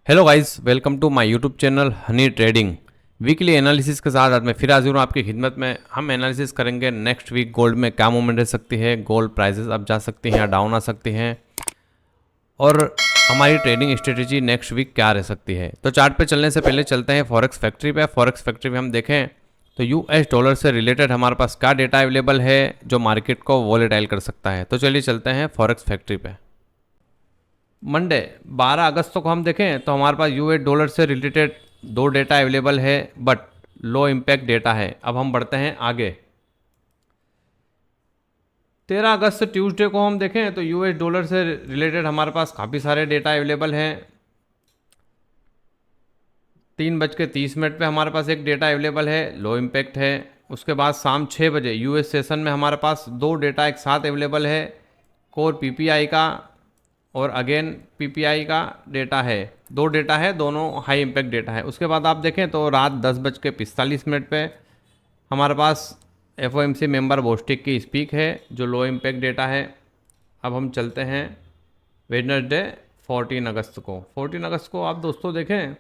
Hello guys, welcome to my YouTube channel honey trading. Weekly analysis के साथ आज मैं फिर हाजिर हूँ आपकी खिदमत में। हम एनालिसिस करेंगे नेक्स्ट वीक गोल्ड में क्या मूवमेंट रह सकती है, गोल्ड प्राइसेस अप जा सकती हैं या डाउन आ सकती हैं, और हमारी ट्रेडिंग स्ट्रेटेजी नेक्स्ट वीक क्या रह सकती है। तो चार्ट पे चलने से पहले चलते हैं फॉरेक्स फैक्ट्री पे। फॉरेक्स फैक्ट्री पे हम देखें तो यूएस डॉलर से रिलेटेड हमारे पास क्या डेटा अवेलेबल है जो मार्केट को वॉलेटाइल कर सकता है। तो चलिए चलते हैं फॉरेक्स फैक्ट्री पे। मंडे 12 अगस्त को हम देखें तो हमारे पास यूएस डॉलर से रिलेटेड दो डेटा अवेलेबल है, बट लो इम्पैक्ट डेटा है। अब हम बढ़ते हैं आगे। 13 अगस्त ट्यूसडे को हम देखें तो यूएस डॉलर से रिलेटेड हमारे पास काफ़ी सारे डेटा अवेलेबल हैं। 3:30 पे हमारे पास एक डेटा अवेलेबल है, लो इम्पैक्ट है। उसके बाद शाम 6 बजे यूएस सेशन में हमारे पास दो डेटा एक साथ अवेलेबल है, कोर पीपीआई का और अगेन पीपीआई का डेटा है। दो डेटा है, दोनों हाई इम्पैक्ट डेटा है। उसके बाद आप देखें तो रात 10:45 पे हमारे पास एफओएमसी मेंबर बोस्टिक की स्पीक है जो लो इम्पैक्ट डेटा है। अब हम चलते हैं वेडनेसडे 14 अगस्त को। 14 अगस्त को आप दोस्तों देखें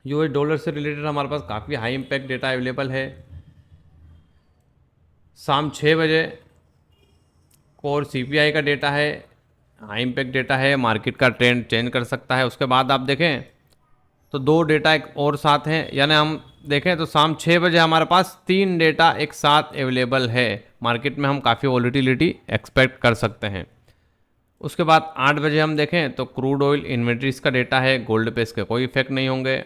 यूएस डॉलर से रिलेटेड हमारे पास काफ़ी हाई इम्पैक्ट डेटा अवेलेबल है। शाम 6 बजे कोर सीपीआई का डेटा है, हाई इम्पैक्ट डेटा है, मार्केट का ट्रेंड चेंज कर सकता है। उसके बाद आप देखें तो दो डेटा एक और साथ हैं, यानी हम देखें तो शाम 6 बजे हमारे पास 3 डेटा एक साथ अवेलेबल है। मार्केट में हम काफ़ी वॉलिटिलिटी एक्सपेक्ट कर सकते हैं। उसके बाद 8 बजे हम देखें तो क्रूड ऑयल इन्वेंट्रीज का डेटा है, गोल्ड पे इसके कोई इफेक्ट नहीं होंगे।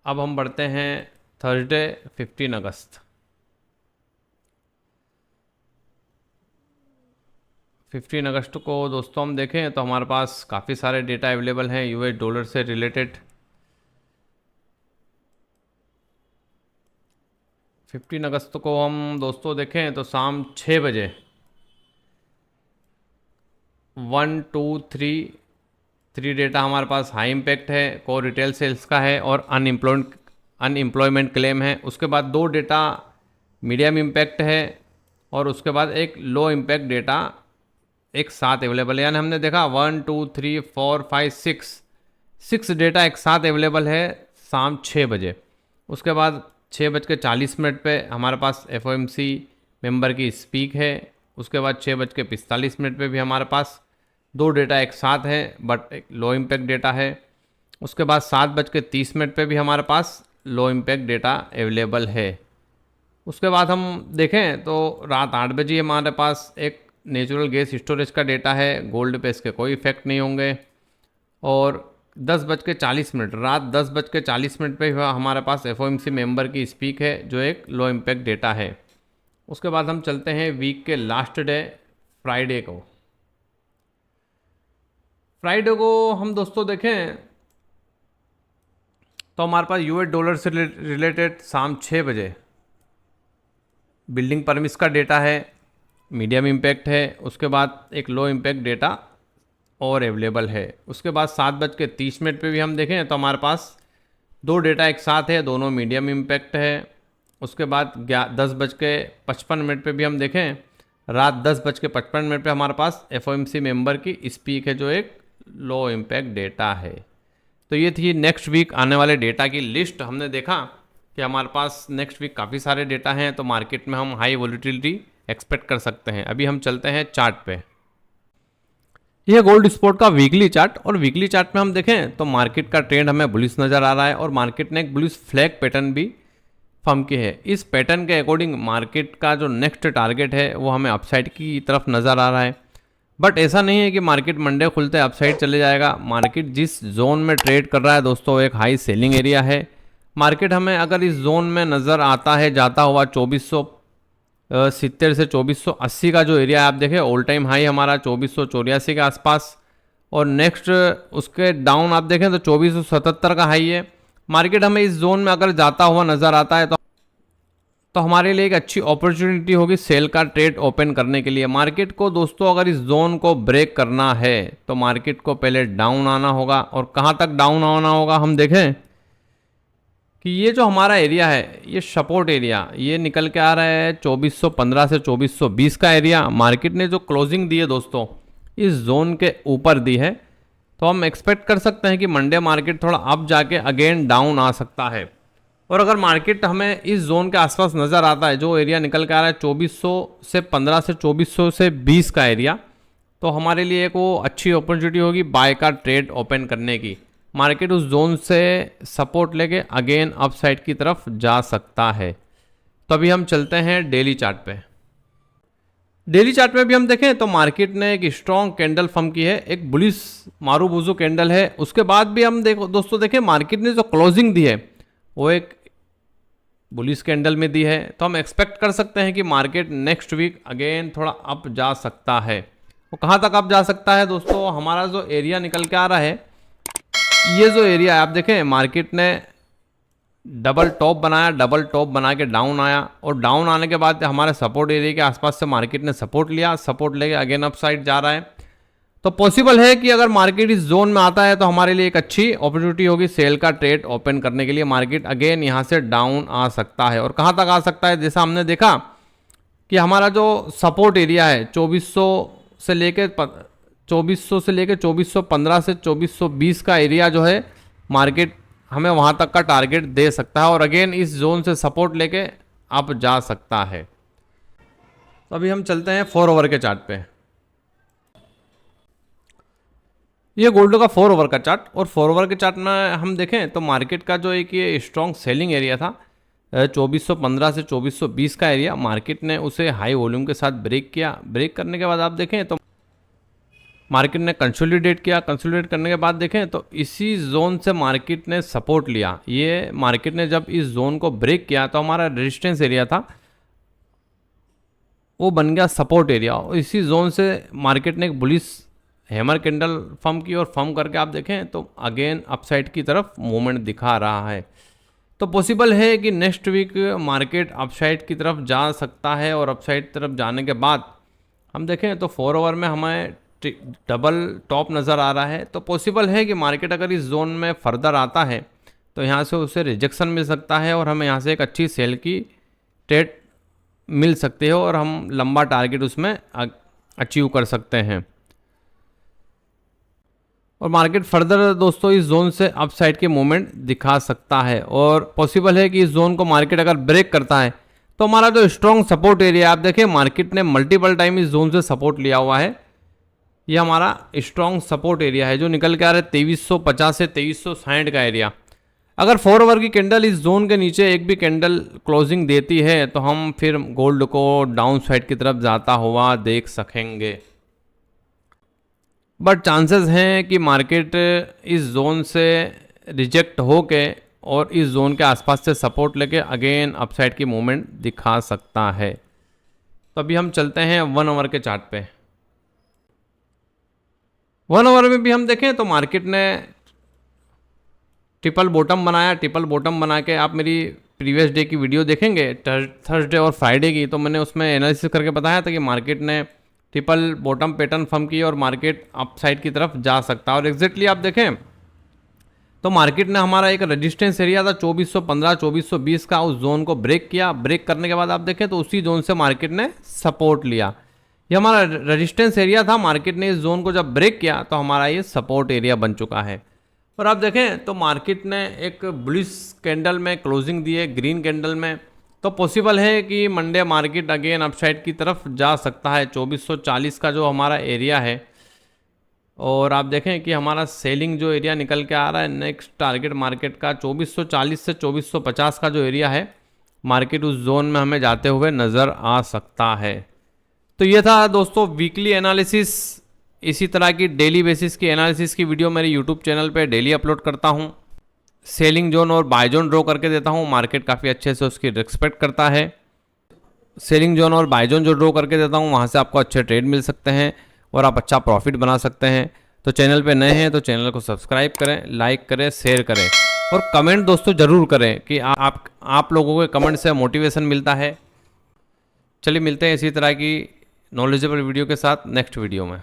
अब हम बढ़ते हैं थर्सडे 15 अगस्त। 15 अगस्त को दोस्तों हम देखें तो हमारे पास काफ़ी सारे डेटा अवेलेबल हैं यूएस डॉलर से रिलेटेड। 15 अगस्त को हम दोस्तों देखें तो शाम 6 बजे 1 2 3 डेटा हमारे पास हाई इम्पैक्ट है, कोर रिटेल सेल्स का है और अनएम्प्लॉयमेंट क्लेम है। उसके बाद दो डेटा मीडियम इम्पैक्ट है और उसके बाद एक लो इम्पैक्ट डेटा एक साथ अवेलेबल है। यानी हमने देखा 1 2 3 4 5 6 डेटा एक साथ अवेलेबल है शाम 6 बजे। उसके बाद 6:40 पे हमारे पास एफओएमसी मेंबर की स्पीक है। उसके बाद 6:45 पे भी हमारे पास दो डेटा एक साथ है, बट एक लो इम्पैक्ट डेटा है। उसके बाद 7:30 पे भी हमारे पास लो इम्पैक्ट डेटा अवेलेबल है। उसके बाद हम देखें तो रात 8 बजे हमारे पास एक नेचुरल गैस स्टोरेज का डेटा है, गोल्ड पे इसके कोई इफेक्ट नहीं होंगे। और 10:40 रात 10:40 पे हमारे पास एफओएमसी मेंबर की स्पीक है जो एक लो इम्पैक्ट डेटा है। उसके बाद हम चलते हैं वीक के लास्ट डे फ्राइडे को। फ्राइडे को हम दोस्तों देखें तो हमारे पास यूएस डॉलर से रिलेटेड शाम 6 बजे बिल्डिंग परमिट्स का डेटा है, मीडियम इम्पैक्ट है। उसके बाद एक लो इम्पैक्ट डेटा और अवेलेबल है। उसके बाद 7:30 पे भी हम देखें तो हमारे पास दो डेटा एक साथ है, दोनों मीडियम इम्पैक्ट है। उसके बाद 10:55 पे भी हम देखें रात 10:55 पे हमारे पास एफओएमसी मेंबर की स्पीक है जो एक लो इम्पैक्ट डेटा है। तो ये थी नेक्स्ट वीक आने वाले डेटा की लिस्ट। हमने देखा कि हमारे पास नेक्स्ट वीक काफ़ी सारे डेटा हैं, तो मार्केट में हम हाई वॉलिटिलिटी एक्सपेक्ट कर सकते हैं। अभी हम चलते हैं चार्ट पे। यह गोल्ड स्पॉट का वीकली चार्ट, और वीकली चार्ट में हम देखें तो मार्केट का ट्रेंड हमें बुलिश नज़र आ रहा है और मार्केट ने एक बुलिश फ्लैग पैटर्न भी फॉर्म की है। इस पैटर्न के अकॉर्डिंग मार्केट का जो नेक्स्ट टारगेट है वो हमें अपसाइड की तरफ नज़र आ रहा है। बट ऐसा नहीं है कि मार्केट मंडे खुलते अपसाइड चले जाएगा। मार्केट जिस जोन में ट्रेड कर रहा है दोस्तों एक हाई सेलिंग एरिया है। मार्केट हमें अगर इस जोन में नज़र आता है जाता हुआ 2470 से 2480 का जो एरिया आप देखें, ऑल टाइम हाई हमारा 2484 के आसपास, और नेक्स्ट उसके डाउन आप देखें तो 2477 का हाई है। मार्केट हमें इस जोन में अगर जाता हुआ नज़र आता है तो हमारे लिए एक अच्छी अपॉर्चुनिटी होगी सेल का ट्रेड ओपन करने के लिए। मार्केट को दोस्तों अगर इस जोन को ब्रेक करना है तो मार्केट को पहले डाउन आना होगा, और कहाँ तक डाउन आना होगा हम देखें कि ये जो हमारा एरिया है ये सपोर्ट एरिया ये निकल के आ रहा है 2415 से 2420 का एरिया। मार्केट ने जो क्लोजिंग दी है दोस्तों इस जोन के ऊपर दी है, तो हम एक्सपेक्ट कर सकते हैं कि मंडे मार्केट थोड़ा अप जाके अगेन डाउन आ सकता है। और अगर मार्केट हमें इस जोन के आसपास नज़र आता है, जो एरिया निकल के आ रहा है 2400 से 15 से 2400 से 20 का एरिया, तो हमारे लिए एक वो अच्छी अपॉर्चुनिटी होगी बाय का ट्रेड ओपन करने की। मार्केट उस जोन से सपोर्ट लेके अगेन अपसाइड की तरफ जा सकता है। तो अभी हम चलते हैं डेली चार्ट पे। डेली चार्ट में भी हम देखें तो मार्केट ने एक स्ट्रॉन्ग कैंडल फॉर्म की है, एक बुलिश मारूबुजू कैंडल है। उसके बाद भी हम दोस्तों देखें मार्केट ने जो क्लोजिंग दी है वो एक बुलिश कैंडल में दी है। तो हम एक्सपेक्ट कर सकते हैं कि मार्केट नेक्स्ट वीक अगेन थोड़ा अप जा सकता है। वो कहाँ तक अप जा सकता है दोस्तों, हमारा जो एरिया निकल के आ रहा है, ये जो एरिया है आप देखें, मार्केट ने डबल टॉप बनाया, डबल टॉप बना के डाउन आया और डाउन आने के बाद हमारे सपोर्ट एरिया के आसपास से मार्केट ने सपोर्ट लिया, सपोर्ट लेके अगेन अप साइड जा रहा है। तो पॉसिबल है कि अगर मार्केट इस जोन में आता है तो हमारे लिए एक अच्छी अपॉर्चुनिटी होगी सेल का ट्रेड ओपन करने के लिए। मार्केट अगेन यहाँ से डाउन आ सकता है और कहाँ तक आ सकता है, जैसा हमने देखा कि हमारा जो सपोर्ट एरिया है 2400 से लेके 2415 से 2420 का एरिया जो है मार्केट हमें वहाँ तक का टारगेट दे सकता है और अगेन इस जोन से सपोर्ट लेके अप जा सकता है। तो अभी हम चलते हैं 4 ओवर के चार्ट पे। ये गोल्ड का 4 ओवर का चार्ट, और 4 ओवर के चार्ट में हम देखें तो मार्केट का जो एक ये स्ट्रॉन्ग सेलिंग एरिया था 2415 से 2420 का एरिया, मार्केट ने उसे हाई वॉल्यूम के साथ ब्रेक किया। ब्रेक करने के बाद आप देखें तो मार्केट ने कंसोलिडेट किया। कंसोलिडेट करने के बाद देखें तो इसी जोन से मार्केट ने सपोर्ट लिया। ये मार्केट ने जब इस जोन को ब्रेक किया तो हमारा रेजिस्टेंस एरिया था वो बन गया सपोर्ट एरिया, और इसी जोन से मार्केट ने एक बुलिश हैमर कैंडल फॉर्म की और फॉर्म करके आप देखें तो अगेन अपसाइड की तरफ मूवमेंट दिखा रहा है। तो पॉसिबल है कि नेक्स्ट वीक मार्केट अपसाइड की तरफ जा सकता है और अपसाइड तरफ जाने के बाद हम देखें तो 4 ओवर में हमें डबल टॉप नज़र आ रहा है। तो पॉसिबल है कि मार्केट अगर इस जोन में फर्दर आता है तो यहाँ से उसे रिजेक्शन मिल सकता है और हमें यहाँ से एक अच्छी सेल की ट्रेड मिल सकती है और हम लंबा टारगेट उसमें अचीव कर सकते हैं। और मार्केट फर्दर दोस्तों इस जोन से अप साइड के मूवमेंट दिखा सकता है और पॉसिबल है कि इस जोन को मार्केट अगर ब्रेक करता है तो हमारा जो स्ट्रॉन्ग सपोर्ट एरिया आप देखें मार्केट ने मल्टीपल टाइम इस जोन से सपोर्ट लिया हुआ है। ये हमारा स्ट्रॉन्ग सपोर्ट एरिया है जो निकल के आ रहा है 2350 से 2360 का एरिया। अगर 4 ओवर की कैंडल इस जोन के नीचे एक भी कैंडल क्लोजिंग देती है तो हम फिर गोल्ड को डाउन साइड की तरफ जाता हुआ देख सकेंगे। बट चांसेस हैं कि मार्केट इस जोन से रिजेक्ट होके और इस जोन के आसपास से सपोर्ट लेके अगेन अपसाइड की मूवमेंट दिखा सकता है। तो अभी हम चलते हैं 1 ओवर के चार्ट पे। 1 ओवर में भी हम देखें तो मार्केट ने ट्रिपल बॉटम बनाया। ट्रिपल बॉटम बना के आप मेरी प्रीवियस डे की वीडियो देखेंगे थर्सडे और फ्राइडे की, तो मैंने उसमें एनालिसिस करके बताया था कि मार्केट ने ट्रिपल बॉटम पैटर्न फॉर्म की और मार्केट अपसाइड की तरफ जा सकता है। और एग्जैक्टली आप देखें तो मार्केट ने हमारा एक रेजिस्टेंस एरिया था 2415 2420 का, उस जोन को ब्रेक किया। ब्रेक करने के बाद आप देखें तो उसी जोन से मार्केट ने सपोर्ट लिया। ये हमारा रेजिस्टेंस एरिया था, मार्केट ने इस जोन को जब ब्रेक किया तो हमारा ये सपोर्ट एरिया बन चुका है। और आप देखें तो मार्केट ने एक बुलिश कैंडल में क्लोजिंग दी है, ग्रीन कैंडल में। तो पॉसिबल है कि मंडे मार्केट अगेन अपसाइड की तरफ जा सकता है 2440 का जो हमारा एरिया है। और आप देखें कि हमारा सेलिंग जो एरिया निकल के आ रहा है नेक्स्ट टारगेट मार्केट का 2440 से 2450 का जो एरिया है, मार्केट उस जोन में हमें जाते हुए नज़र आ सकता है। तो ये था दोस्तों वीकली एनालिसिस। इसी तरह की डेली बेसिस की एनालिसिस की वीडियो मेरे यूट्यूब चैनल पे डेली अपलोड करता हूँ। सेलिंग जोन और बाय जोन ड्रॉ करके देता हूँ, मार्केट काफ़ी अच्छे से उसकी रिस्पेक्ट करता है। सेलिंग जोन और बाय जोन जो ड्रॉ करके देता हूँ वहाँ से आपको अच्छे ट्रेड मिल सकते हैं और आप अच्छा प्रॉफिट बना सकते हैं। तो चैनल पे नए हैं तो चैनल को सब्सक्राइब करें, लाइक करें, शेयर करें और कमेंट दोस्तों ज़रूर करें कि आप लोगों के कमेंट से मोटिवेशन मिलता है। चलिए मिलते हैं इसी तरह की नॉलेजेबल वीडियो के साथ नेक्स्ट वीडियो में।